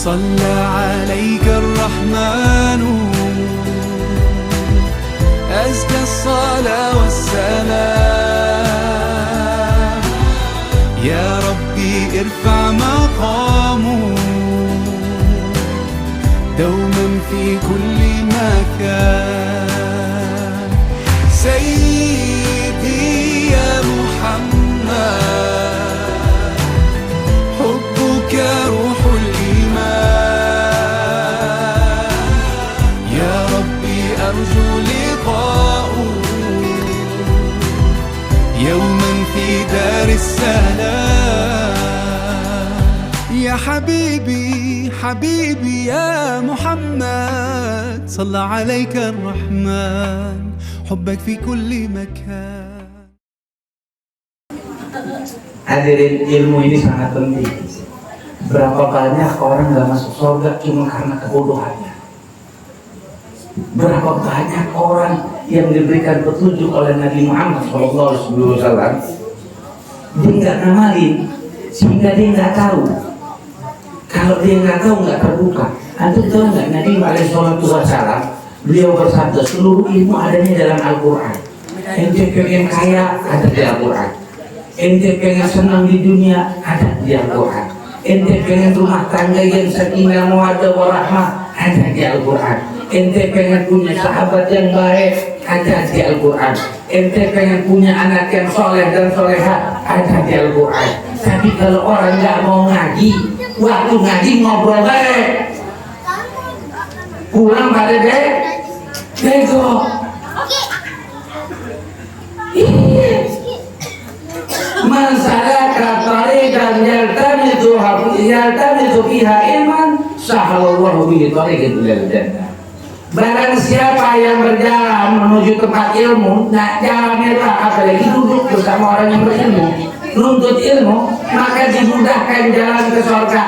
صلى عليك الرحمن أزكى الصلاة والسلام يا ربي ارفع مقامه دوما في كل مكان سيدي يا محمد حبك روح الإيمان يا ربي أرجو لقاءه يوما في دار السلام يا حبيبي حبيبي يا محمد صلى عليك الرحمن حبك في كل مكان. Hadirin, ilmu ini sangat penting. Berapa banyak orang gak masuk surga cuma karena kebodohannya. Berapa banyak orang yang diberikan petunjuk oleh Nabi Muhammad SAW, dia nggak ngamalin sehingga dia nggak tahu. Kalau dia nggak tahu, nggak terbuka. Antum tahu nggak, Nabi SAW beliau bersabda, seluruh ilmu adanya dalam Al-Quran. Ente pengen kaya, ada di Al-Quran. Ente pengen senang di dunia, ada di Al-Quran. Ente pengen rumah tangga yang sakinah mawaddah warahmah, ada di Al-Quran. Ente pengen punya sahabat yang baik, ada di Al-Quran. Ente pengen punya anak yang soleh dan soleha, ada di Al-Quran. Tapi kalau orang nggak mau ngaji, waktu ngaji ngobrol baik, pulang pada bego. Masalah katari dan yaltamizu fiha ilman sahalallahu bihi tariqan ilal jannah. Barang siapa yang berjalan menuju tempat ilmu, nah jalannya apalagi duduk bersama orang yang berilmu, nuntut ilmu, maka dimudahkan jalan ke surga.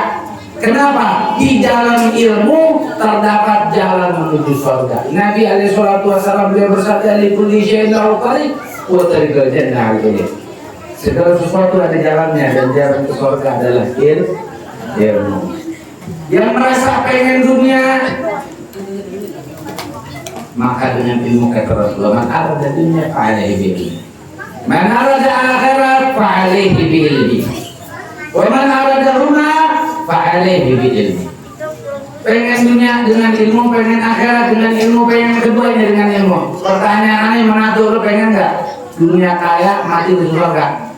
Kenapa? Di dalam ilmu terdapat jalan menuju surga. Nabi SAW beliau bersabda, likulli syai'in lahu tariq wa tariqul jannah al-ilm. Segala sesuatu ada jalannya, dan jalan ke surga adalah ilmu. Yang merasa pengen dunia, maka dengan ilmu kata Rasulullah, man arada dunya fa'alaihi bi'ilmi, man arada akhirat fa'alaihi bi'ilmi, wa man arada rumah fa'alaihi bi'ilmi. Pengen dunia dengan ilmu, pengen akhirat dengan ilmu, pengen keduanya dengan ilmu. Pertanyaannya, mana tuh, lu pengen nggak dunia kaya mati di surga?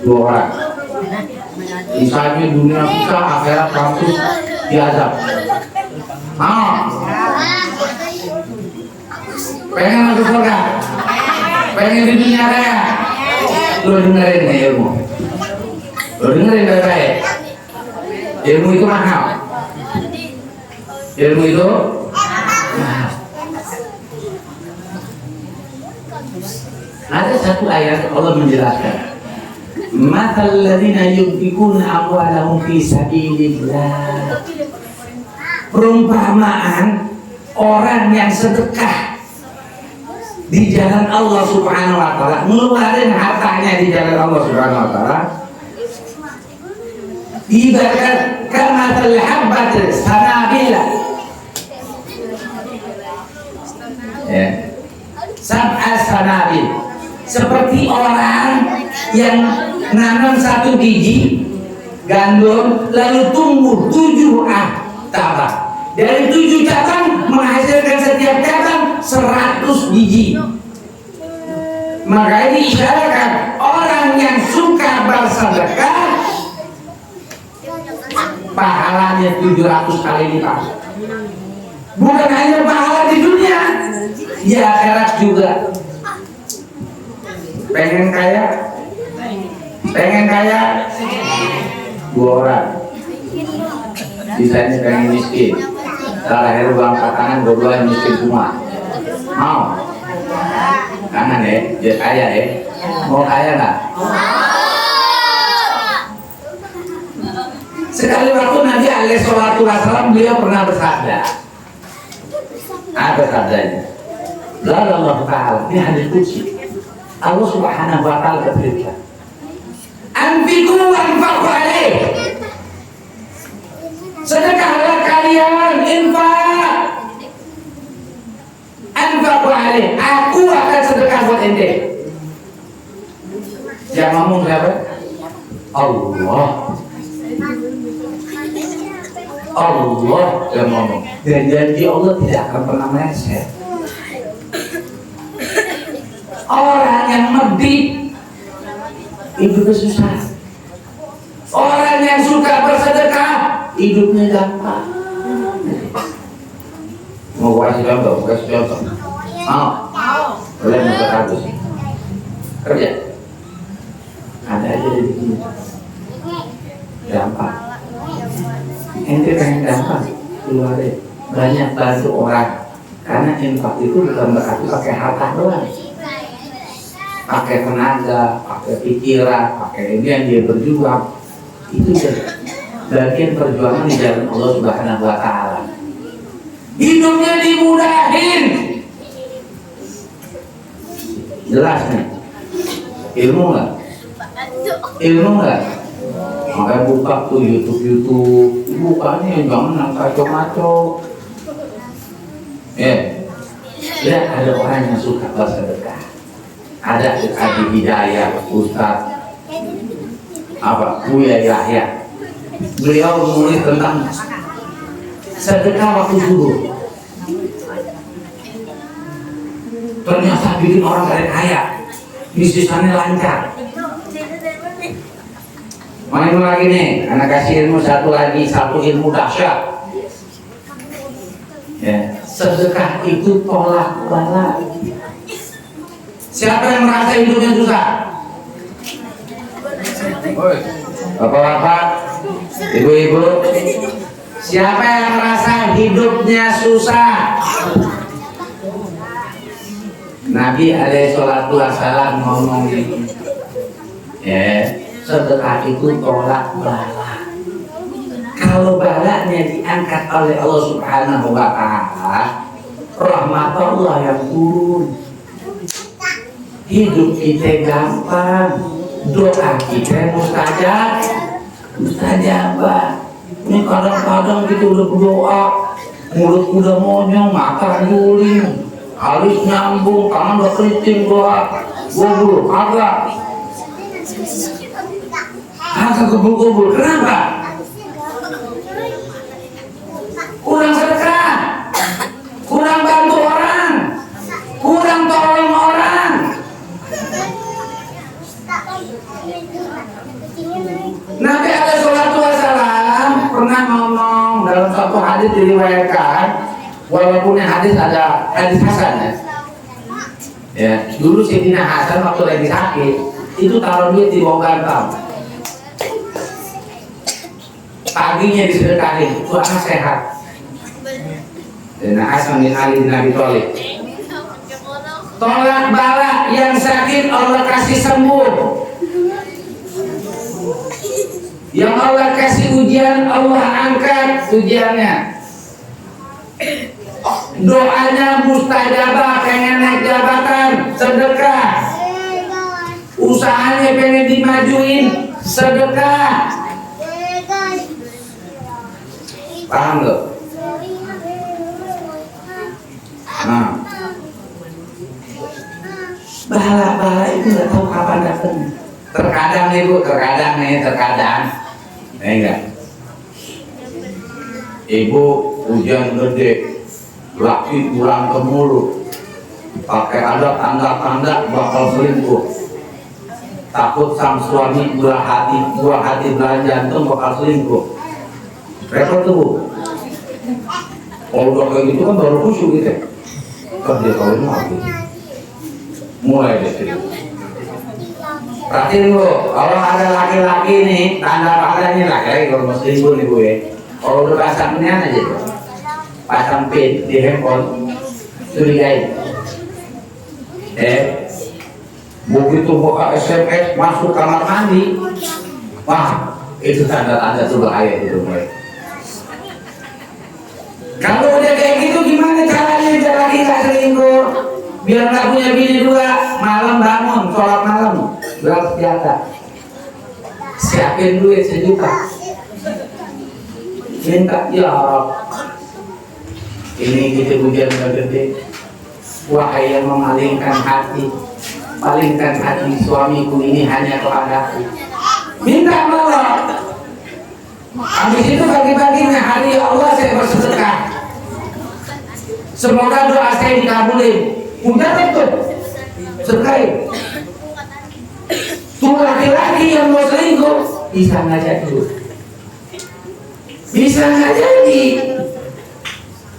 Dua orang. Misalnya dunia susah, akhirat kampus diazab. Pengen masuk surga? Pengen di dunia kaya? Lo dengerin nih ilmu. Lo dengerin baik-baik. Ilmu itu mahal. Ilmu itu mahal. Ada satu ayat Allah menjelaskan, mathal ladzina yunfikuna amwalahum fi sabilillah. Perumpamaan orang yang sedekah di jalan Allah Subhanahu wa taala, ngeluarin hartanya di jalan Allah Subhanahu wa taala, ibarat kamathal habbatis sanabila, ya, sab'a sanabil, seperti orang yang nanam satu biji gandum lalu tumbuh 7 tabak. Dari 7 cabang menghasilkan setiap cabang 100 biji. Maka ini isyaratkan orang yang suka bersedekah pahalanya 700 kali lipat. Bukan hanya pahala di dunia, di akhirat juga. Pengen kaya? Pengen kaya? 2 orang. Sisanya pengen miskin. Terakhir uang tangan, dua-duanya miskin semua. Mau? Kangen ya? Dia kaya ya? Mau kaya nggak? Sekali waktu Nabi SAW beliau pernah bersabda. Apa sabdanya? Lalu Allah Ta'ala, ini hadis qudsi. Allah Subhanahu wa Ta'ala berfirman, anfiqu anfaqu alaih. Sedekahlah kalian, infak. Anfaqu alaih, aku akan sedekah buat ente. Yang ngomong siapa? Allah. Allah yang ngomong. Dan janji Allah tidak akan pernah meleset. Orang yang medit hidupnya susah. Orang yang suka bersedekah hidupnya gampang. Mau kasih contoh, mau? Boleh minta kartu sih. Kerja. Ada aja di sini. Gampang. Ente pengen gampang, keluar deh. Banyak bantu orang. Karena infak itu bukan berarti pakai harta doang. Pakai tenaga, pakai pikiran, pakai ini yang dia berjuang. Itu bagian perjuangan di jalan Allah Subhanahu wa Ta'ala. Hidupnya dimudahin. Jelas nih. Ilmu nggak? Ilmu nggak? Makanya buka tuh YouTube. Bukanya jangan yang kacau-kacau. Ya, ada orang yang suka bersedekah. Ada Adi Hidayah, Ustaz Buya Yahya. Beliau menulis tentang sedekah waktu subuh. Ternyata bikin orang kaya, bisnisnya lancar. Main lagi nih, anak kasih ilmu satu lagi, satu ilmu dahsyat. Ya, sedekah itu tolak bala. Siapa yang merasa hidupnya susah? Bapak-bapak, ibu-ibu, siapa yang merasa hidupnya susah? Nabi alaihi salatu wassalam ngomong ini. Sedekah itu tolak bala. Kalau balanya diangkat oleh Allah Subhanahu wa Ta'ala, rahmat Allah yang turun. Hidup kita gampang, doa kita mustajabah. Ini kadang-kadang kita udah berdoa, mulut udah monyong, mata guling, alis nyambung, tangan udah keriting doa, gobul, agak gobul. Kenapa? Kurang sedekah, kurang bantu orang, kurang tolong orang. Nabi alaihi salatu wassalam pernah ngomong dalam satu hadis diriwayatkan, walaupun hadis ada hadis hasan ya. Dulu Sayyidina Hasan waktu lagi sakit itu taruh duit di bawah bantal. Paginya disedekahin, itu anak sehat. Dan Hasan bin Ali bin Abi Thalib. Tolak bala, yang sakit Allah kasih sembuh. Yang Allah kasih ujian, Allah angkat ujiannya. Doanya mustajabah, pengen naik jabatan, sedekah. Usahanya pengen dimajuin, sedekah. Paham gak? Nah, bala-bala itu nggak tahu kapan datangnya. Terkadang enggak. Ibu hujan gede, laki pulang ke mulu, pakai ada tanda-tanda bakal selingkuh. Takut sang suami buah hati belah jantung bakal selingkuh. Repot tuh Bu. Kalau udah kayak gitu kan baru khusyuk gitu. Kan dia kawin lagi. Mulai deh situ. Perhatiin Bu, kalau ada laki-laki nih, tanda-tandanya laki-laki kalau mau selingkuh nih Bu ya. Kalau udah pasang ini aja tuh, pasang pin di handphone, curigain. Begitu buka SMS masuk kamar mandi, wah itu tanda-tanda tuh bahaya itu mulai. Kalau udah kayak gitu gimana caranya biar laki nggak selingkuh? Biar nggak punya bini dua, malam bangun, sholat malam, berat senjata, siapin duit 1 juta. minta ya Rabb, ini kita hujan gede, wahai yang memalingkan hati, palingkan hati suamiku ini hanya kepadaku. Minta Allah. Habis itu pagi-paginya hari Allah saya bersedekah. Semoga doa saya dikabulin. Udah betul. Sedekah. Tuh laki-laki yang mau selingkuh bisa nggak jadi, bisa nggak jadi.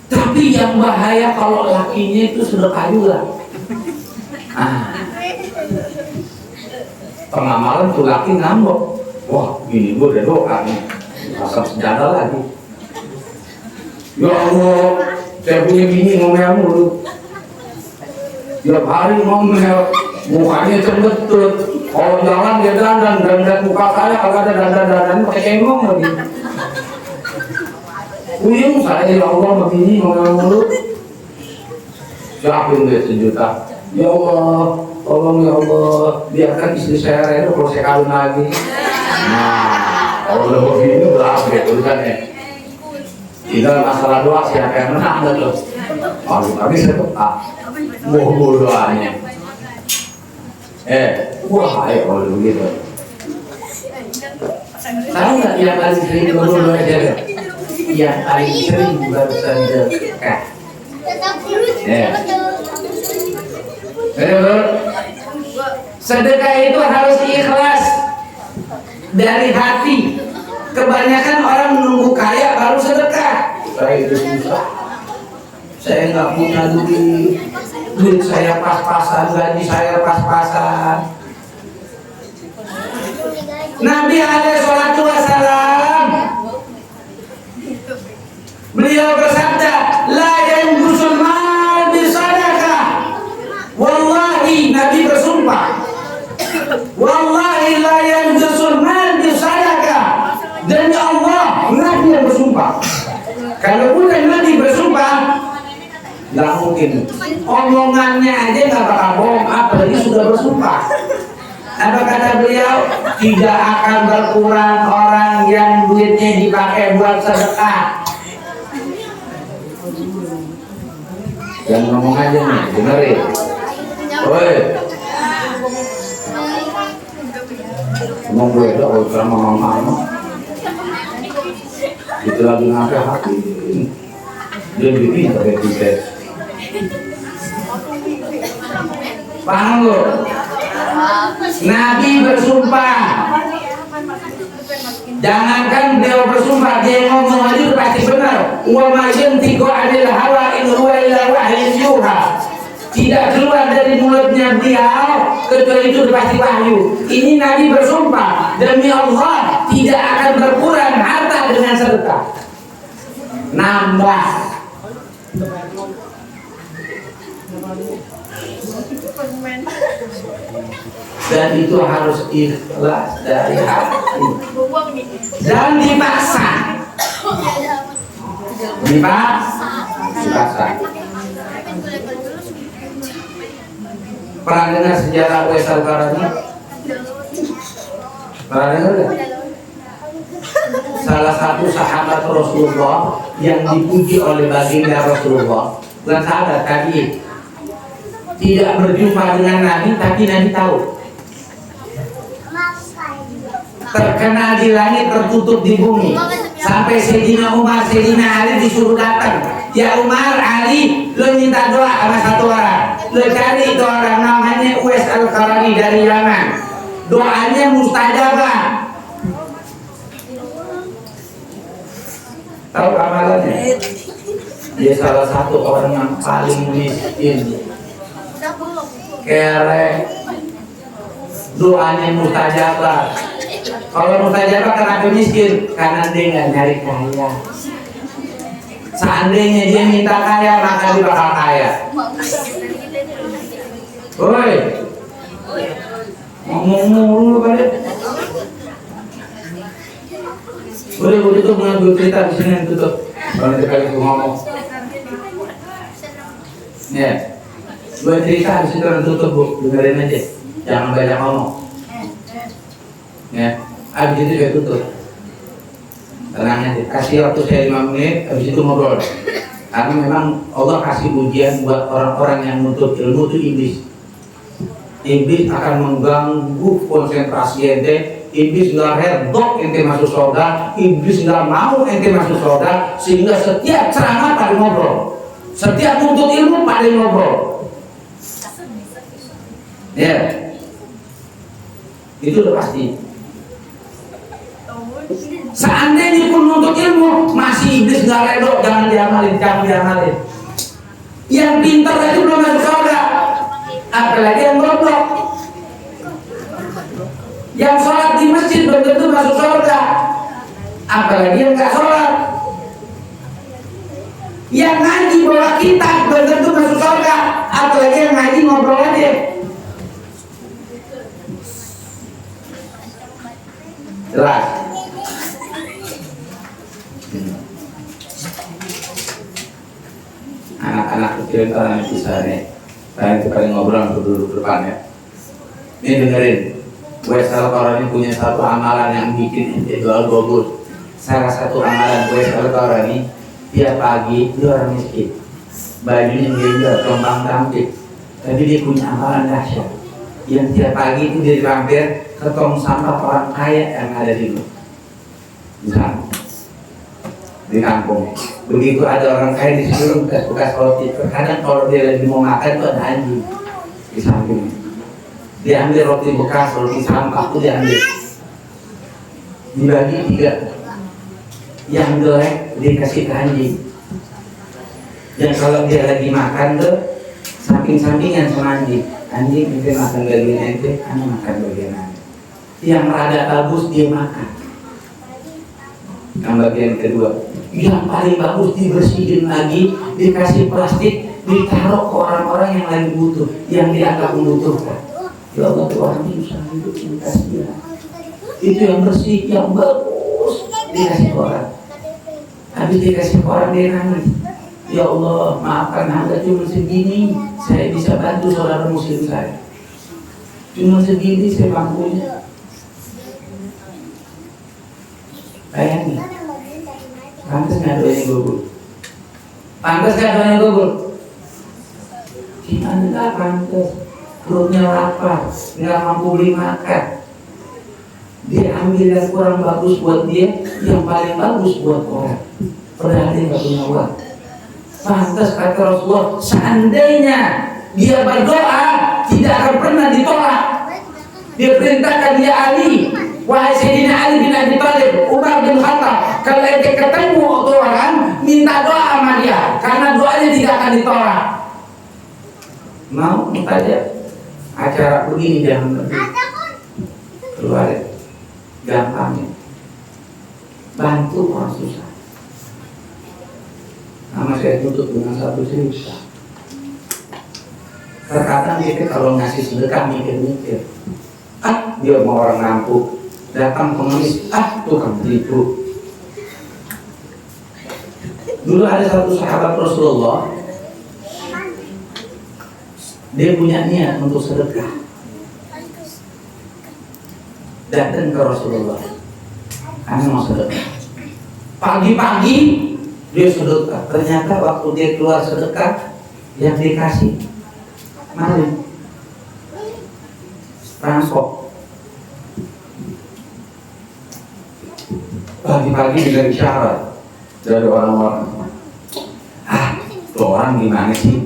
Tapi yang bahaya kalau lakinya itu sedekah juga. Pengamalan tuh laki ngambek, wah gini gue udah doa nih, asap senjata lagi. Ya Allah, saya punya bini ngomel mulu, tiap hari ngomel, mukanya cembetut. Kalau jalan dia dandan muka saya kalau ada dandan pakai cengong lagi. Uyung saya ya Allah begini ngomel mulu. Siapin duit 1 juta. Ya Allah, tolong ya Allah, biarkan istri saya rela kalau saya kawin lagi. Nah, kalau udah begini berapa ya urusannya? Tinggal masalah doa siapa yang menang betul. Kalau kami sedekah, mau doanya. Wah, ayo kalau begitu. Tahu nggak yang paling sering berdoa aja? Yang paling sering bersedekah. Sedekah itu harus ikhlas dari hati. Kebanyakan orang menunggu kaya baru sedekah. Saya itu susah. Saya nggak punya duit saya pas-pasan, gaji saya pas-pasan. Nabi alaihi salatu wassalam beliau bersabda, la yanqusul mal bisadaqah. Wallahi, Nabi bersumpah, wallahi la yanqusul mal bisadaqah. Demi Allah, Nabi yang bersumpah. Kalau bukan Nabi bersumpah, nggak mungkin. Omongannya aja nggak bakal bohong, apalagi sudah bersumpah. Apa kata beliau? Tidak akan berkurang orang yang duitnya dipakai buat sedekah. Yang ngomong aja nih, dengerin. Woi, ngomong gue itu kalau sama mama, itu lagi ngapain hati? Dia bikin pakai tiket. Paham lo? Nabi bersumpah. Jangankan beliau bersumpah, dia ngomong aja pasti benar. Wa ma yantiqu 'anil hawa in huwa illa wahyun yuha. Tidak keluar dari mulutnya beliau kecuali itu pasti wahyu. Ini Nabi bersumpah, demi Allah tidak akan berkurang harta dengan sedekah. Nambah. Dan itu harus ikhlas dari hati dan dipaksa. Pernah dengar sejarah Uwais Al-Qarani? Pernah dengar nggak? Salah satu sahabat Rasulullah yang dipuji oleh baginda Rasulullah, bukan sahabat tadi, tidak berjumpa dengan Nabi, tapi Nabi tahu. Terkenal di langit, tertutup di bumi. Sampai Sayyidina Umar, Sayyidina Ali disuruh datang. Ya Umar, Ali, lo minta doa sama satu orang. Lo cari itu orang namanya Uwais Al-Qarani dari Yaman. Doanya mustajabah. Tahu amalannya? Dia salah satu orang yang paling miskin, kere, doanya mustajabah. Kalau mustajabah kenapa miskin? Karena dia nggak nyari kaya. Seandainya dia minta kaya, maka dia bakal kaya. Woi, ngomong mulu balik. Boleh tutup mengambil cerita di sini, tutup. Kalau sekali aku ngomong, ya, gue cerita di situ orang tutup bu, dengerin aja, jangan banyak ngomong. Ya, abis itu saya tutup. tenang aja, kasih waktu saya 5 menit, habis itu ngobrol. Karena memang Allah kasih ujian buat orang-orang yang menuntut ilmu itu iblis. Iblis akan mengganggu konsentrasi ente. Iblis nggak redok ente masuk surga. Iblis nggak mau ente masuk surga. Sehingga setiap ceramah pada ngobrol, setiap menuntut ilmu pada ngobrol. Ya, itu udah pasti. Seandainya pun menuntut ilmu masih iblis nggak redok, jangan diamalin. Yang pintar itu belum masuk surga, apalagi yang goblok. Yang sholat di masjid belum tentu masuk surga, apalagi yang nggak sholat. Yang ngaji bawa kitab belum tentu masuk surga, apalagi yang ngaji ngobrol aja. Jelas. Anak-anak kecil orang yang bisa nih, kalian paling ngobrol untuk duduk depan ya. Ini dengerin, gue salah orang ini punya satu amalan yang bikin ente jual bagus. Salah satu amalan gue salah orang ini, tiap pagi dia orang miskin, bajunya gembel, terompang tampik, tapi dia punya amalan dahsyat. Yang tiap pagi itu dia dilampir ke tong sampah orang kaya yang ada di lu. Misalnya di kampung, begitu ada orang kaya di situ bekas roti, terkadang kalau dia lagi mau makan itu ada anjing di samping. Dia ambil roti bekas, roti sampah itu diambil, dibagi 3. Yang jelek dikasih ke anjing. Dan kalau dia lagi makan tuh samping-sampingan sama anjing. Anjing itu makan bagian ente, anak makan bagian ente. Yang rada bagus dia makan. Yang bagian kedua, yang paling bagus dibersihin lagi, dikasih plastik, ditaruh ke orang-orang yang lagi butuh, yang dianggap membutuhkan. Ya Allah, tuh orang ini susah hidup, yang kasihan. Itu yang bersih, yang bagus dikasih ke orang. Habis dikasih ke orang dia nangis. Ya Allah, maafkan hamba cuma segini, saya bisa bantu saudara muslim saya. Cuma segini saya mampunya. Bayangin, pantas nggak doanya gugur? Pantas nggak doanya gugur? Gimana nggak pantas? Perutnya lapar, nggak mampu beli makan. Dia ambil yang kurang bagus buat dia, yang paling bagus buat orang. Padahal dia nggak punya uang. Pantas kata Rasulullah, seandainya dia berdoa tidak akan pernah ditolak. Dia perintahkan dia Ali, wahai Sayyidina Ali bin Abi Thalib, Umar bin Khattab, kalau ente ketemu orang minta doa sama dia, karena doanya tidak akan ditolak. Mau aja acara begini jangan keluar, gampangnya bantu orang susah. Nama saya tutup dengan satu cerita. Terkadang kita kalau ngasih sedekah mikir-mikir, dia mau orang ngampuk, datang pengemis, tukang tipu. Dulu ada satu sahabat Rasulullah, dia punya niat untuk sedekah, datang ke Rasulullah, karena mau sedekah. Pagi-pagi dia sedekah, ternyata waktu dia keluar sedekah, yang dikasih maling, rampok. Pagi-pagi dengan isyarat dari orang-orang, tuh orang gimana sih,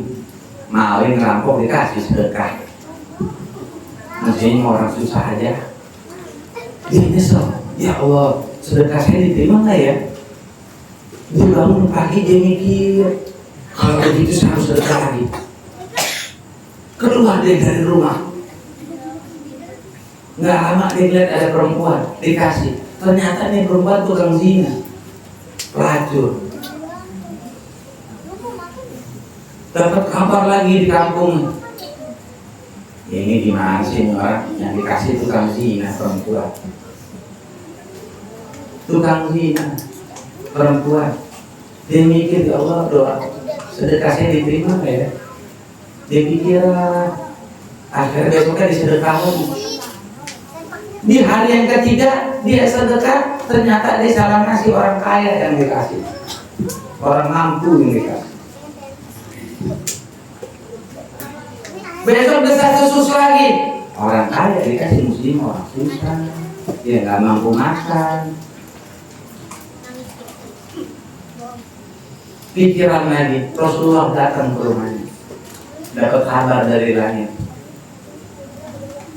maling rampok dikasih sedekah, mestinya orang susah aja. Dia nyesel, ya Allah, sedekah saya diterima nggak ya? Dia bangun pagi, dia mikir, kalau begitu saya harus sedekah lagi. Keluar dia dari rumah, nggak lama dia lihat ada perempuan, dikasih. Ternyata nih perempuan tukang zina, pelacur. Dapat kabar lagi di kampung, ini gimana sih orang yang dikasih tukang zina perempuan? Tukang zina perempuan. Dia mikir, ya Allah, doa sedekah saya diterima nggak ya? Dia pikir, akhirnya besoknya disedekah lagi. Di hari yang ketiga dia sedekah, ternyata dia salah ngasih orang kaya yang dikasih, orang mampu yang dikasih. Besok desas-desus lagi, orang kaya dikasih muslim, orang susah, dia nggak mampu makan. Pikiran lagi, Rasulullah datang ke rumahnya, dapat kabar dari langit.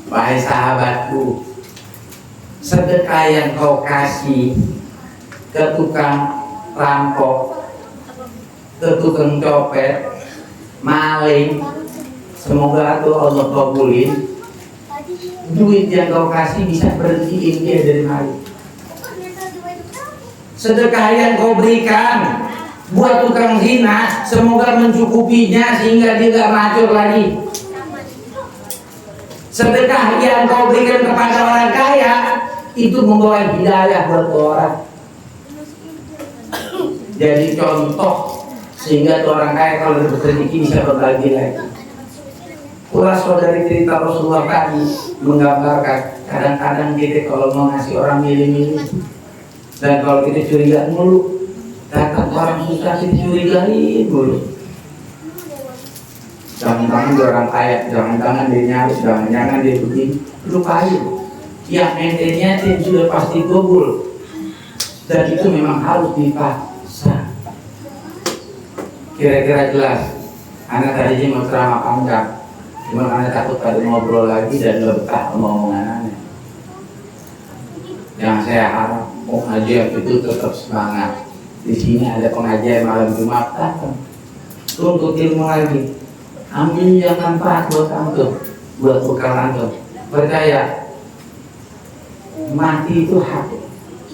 Wahai sahabatku, sedekah yang kau kasih ke tukang rampok, ke tukang copet, maling, semoga tuh Allah kabulin. Duit yang kau kasih bisa berhentiin dia dari maling. Sedekah yang kau berikan buat tukang zina, semoga mencukupinya sehingga dia tidak macur lagi. Sedekah yang kau berikan kepada orang kaya itu membawa hidayah buat orang. Jadi contoh sehingga orang kaya kalau rezeki bisa berbagi lagi. Ulas saudari cerita Rasulullah tadi menggambarkan kadang-kadang kita kalau mau ngasih orang milih-milih, dan kalau kita curiga mulu, datang orang susah kita curigain mulu. Jangan-jangan dia orang kaya, jangan-jangan dia nyari, jangan-jangan dia begini. Lupain. Yang ente-nya sudah pasti gobul. Dan itu memang harus dipaksa. Kira-kira jelas. Anak tadinya mau ceramah panjang, cuma karena takut pada ngobrol lagi dan gak betah omong-omongannya. Yang saya harap pengajian itu tetap semangat. Di sini ada pengajian malam Jumat, datang untuk ilmu lagi. Ambil yang manfaat buat antum, buat bekal antum. Percaya, mati itu hak.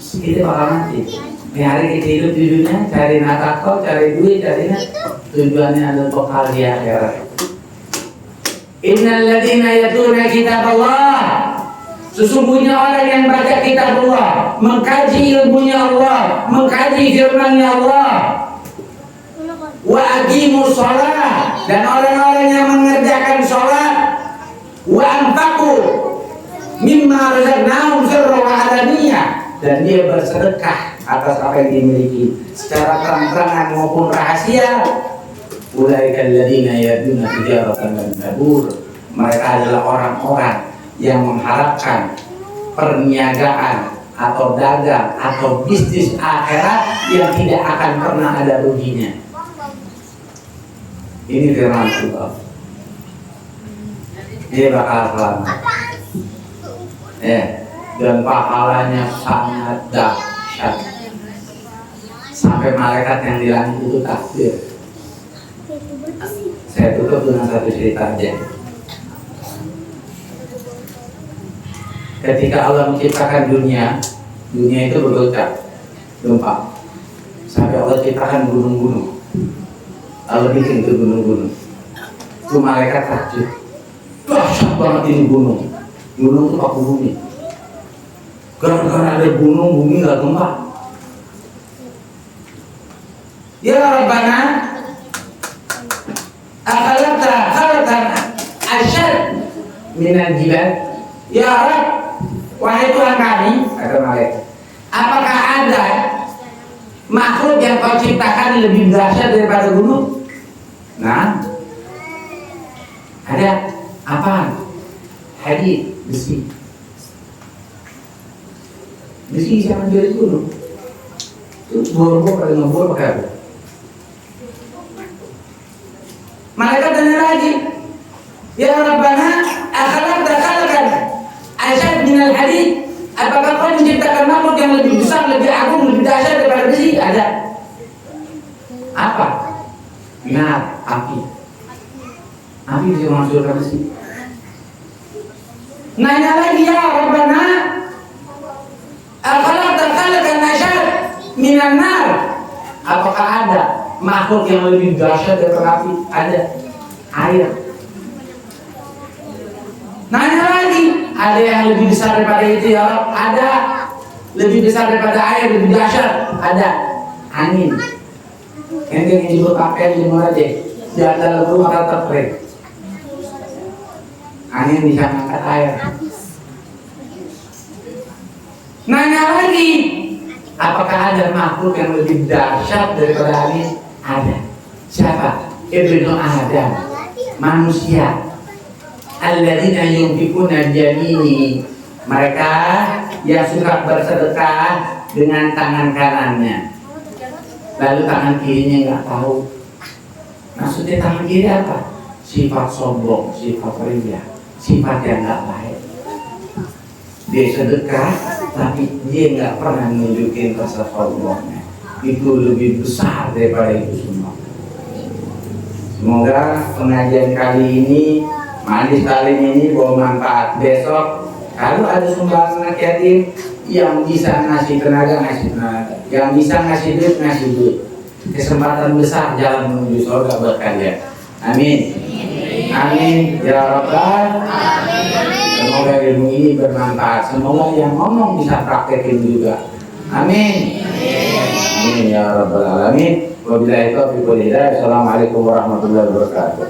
Kita bakal mati. Di hari kita hidup di dunia, cari nafkah, cari duit, carinya tujuannya adalah bekal di akhirat. Innal ladzina yatluna kitab Allah, sesungguhnya orang yang baca kitab Allah, mengkaji ilmunya Allah, mengkaji firman-Nya Allah, wa aqimus shalah, dan orang-orang yang mengerjakan sholat, wa anfaqu mimma razaqnahum sirran wa alaniyah, dan dia bersedekah atas apa yang dimiliki secara terang-terangan maupun rahasia. Ulaika alladziina yarjuna tijaratan lan tabur, mereka adalah orang-orang yang mengharapkan perniagaan atau dagang atau bisnis akhirat yang tidak akan pernah ada ruginya. Ini firman Allah. Dia bakal selamat. Dan pahalanya sangat dahsyat. Sampai malaikat yang di langit itu takbir. Saya tutup dengan satu cerita aja. Ketika Allah menciptakan dunia, dunia itu bergocak, gempa. Sampai Allah ciptakan gunung-gunung. Allah bikin itu gunung-gunung. Itu malaikat takjub. Dahsyat banget ini gunung. Gunung itu paku bumi. Gara-gara ada gunung, bumi nggak gempa. Ya Rabbana, khalaqtan asyad minal jibal. Ya Rabb, wahai Tuhan kami, kata malaikat, apakah ada makhluk yang kau ciptakan lebih dahsyat daripada gunung? Nah, ada apa? Hadid, besi. Besi bisa menjadi gunung. Itu bor-bor pada ngebor pakai apa? Malaikat tanya lagi, ya Rabbana, khalaqtan asyad minal hadid. Apakah kau menciptakan makhluk yang lebih besar, lebih agung, lebih dahsyat daripada besi? Ada. Apa? Nar, api. Api bisa menghancurkan besi. Nanya lagi, ya Rabbana, khalaqtan asyad minan nar. Apakah ada makhluk yang lebih dahsyat daripada api? Ada. Air. Nanya lagi, ada yang lebih besar daripada itu ya Allah? Ada. Lebih besar daripada air, lebih dahsyat? Ada. Angin. Ente yang disebut pakai di mana aja? Di dalam rumah tetap kering. Angin bisa mengangkat air. Nanya lagi, apakah ada makhluk yang lebih dahsyat daripada angin? Ada. Siapa? Ibnu Adam, manusia. Alladzina yunfikuna biyamini, mereka yang suka bersedekah dengan tangan kanannya, lalu tangan kirinya nggak tahu. Maksudnya tangan kiri apa? Sifat sombong, sifat ria, sifat yang nggak baik. Dia sedekah, tapi dia nggak pernah nunjukin rasa sombongnya. Itu lebih besar daripada itu semua. Semoga pengajian kali ini, manis kali ini bawa manfaat. Besok kalau ada sumbangan anak yatim yang bisa ngasih tenaga, ngasih tenaga. Yang bisa ngasih duit, ngasih duit. Kesempatan besar jalan menuju surga buat kalian. Amin. Amin ya Rabbal. Semoga ilmu ini bermanfaat. Semoga yang ngomong bisa praktekin juga. Amin. Amin ya Rabbal Alamin. Wabillahi taufiq wal hidayah. Assalamualaikum warahmatullahi wabarakatuh.